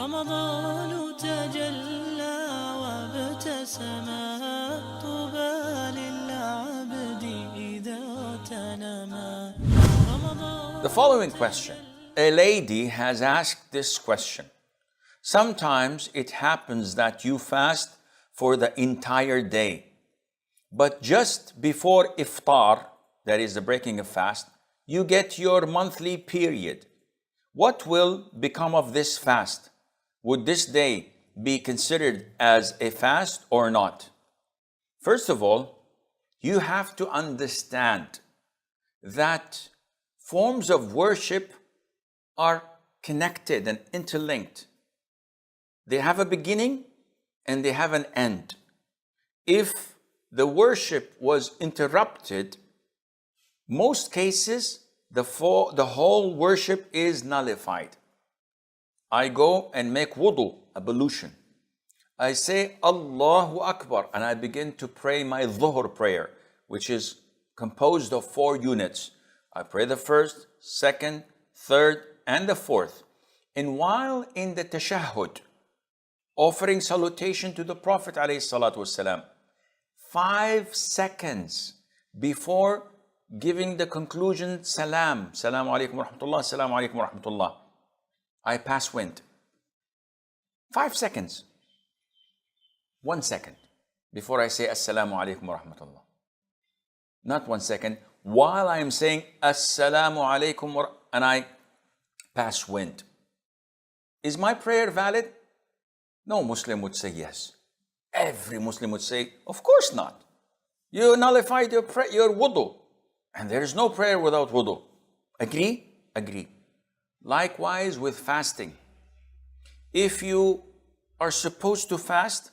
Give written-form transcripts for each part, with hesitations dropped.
رمضان تجلى وابتسم طوبى للعبد إذا تنما. The following question. A lady has asked this question. Sometimes it happens that you fast for the entire day, but just before iftar, that is the breaking of fast, you get your monthly period. What will become of this fast? Would this day be considered as a fast or not? First of all, you have to understand that forms of worship are connected and interlinked. They have a beginning and they have an end. If the worship was interrupted, most cases, the whole worship is nullified. I go and make wudu, ablution. I say Allahu Akbar and I begin to pray my dhuhr prayer, which is composed of 4 units. I pray the first, second, third, and the fourth. And while in the tashahhud, offering salutation to the Prophet ﷺ, 5 seconds before giving the conclusion, salam, salamu alaykum wa rahmatullah, salamu alaykum wa rahmatullah, I pass wind. 5 seconds. 1 second before I say assalamu alaykum wa rahmatullah. Not 1 second. While I am saying assalamu alaykum and I pass wind. Is my prayer valid? No Muslim would say yes. Every Muslim would say, of course not. You nullified your wudu. And there is no prayer without wudu. Agree? Agree. Likewise with fasting. If you are supposed to fast,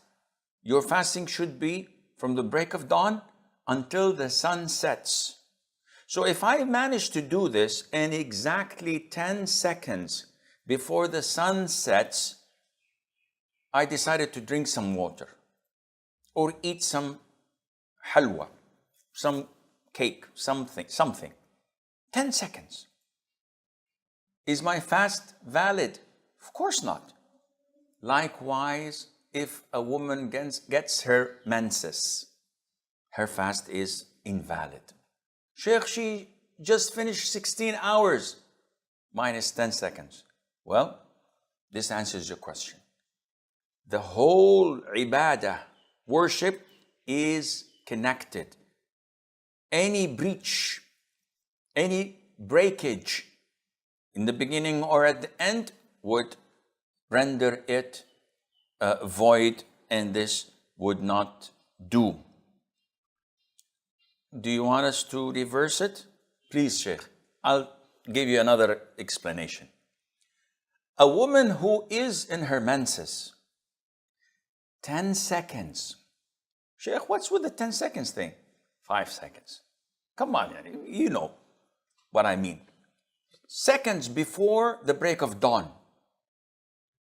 your fasting should be from the break of dawn until the sun sets. So if I manage to do this in exactly 10 seconds before the sun sets, I decided to drink some water or eat some halwa, some cake, something. 10 seconds. Is my fast valid? Of course not. Likewise, if a woman gets her menses, her fast is invalid. Sheikh, she just finished 16 hours minus 10 seconds. Well, this answers your question. The whole ibadah, worship, is connected. Any breach, any breakage in the beginning or at the end would render it void, and this would not do. Do you want us to reverse it? Please, Sheikh. I'll give you another explanation. A woman who is in her menses, 10 seconds. Sheikh, what's with the 10 seconds thing? 5 seconds. Come on, you know what I mean. Seconds before the break of dawn,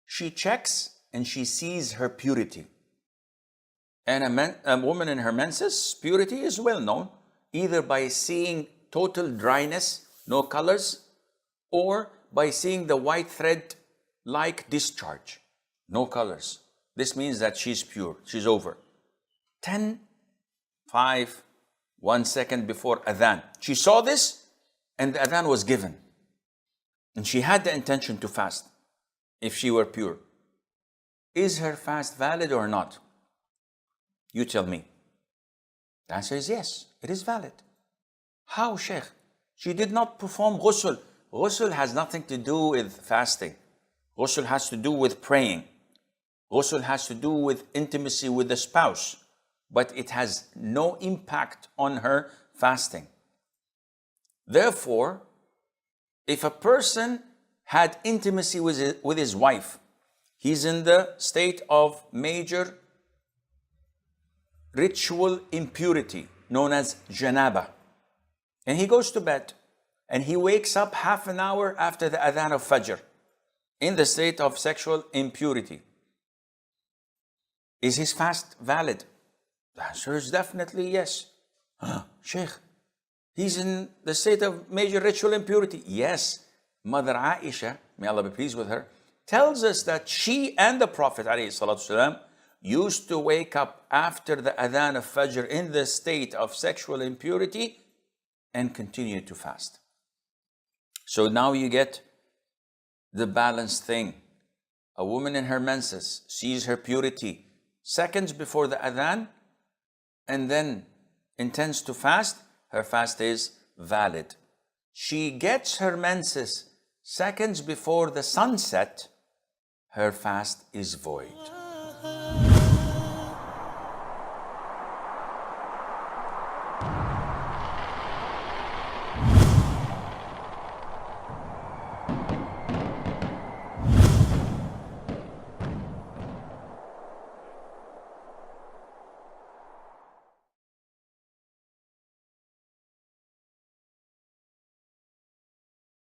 she checks and she sees her purity. And a woman in her menses, purity is well known, either by seeing total dryness, no colors, or by seeing the white thread-like discharge, no colors. This means that she's pure, she's over. 10, 5, 1 second before adhan. She saw this and the adhan was given. And she had the intention to fast if she were pure. Is her fast valid or not? You tell me. The answer is yes, it is valid. How, Sheikh? She did not perform ghusl. Ghusl has nothing to do with fasting. Ghusl has to do with praying. Ghusl has to do with intimacy with the spouse. But it has no impact on her fasting. Therefore, if a person had intimacy with his wife, he's in the state of major ritual impurity known as janaba. And he goes to bed and he wakes up half an hour after the adhan of Fajr in the state of sexual impurity. Is his fast valid? The answer is definitely yes. Sheikh, he's in the state of major ritual impurity. Yes, Mother Aisha, may Allah be pleased with her, tells us that she and the Prophet ﷺ used to wake up after the adhan of Fajr in the state of sexual impurity and continue to fast. So now you get the balanced thing. A woman in her menses sees her purity seconds before the adhan and then intends to fast, her fast is valid. She gets her menses seconds before the sunset, her fast is void.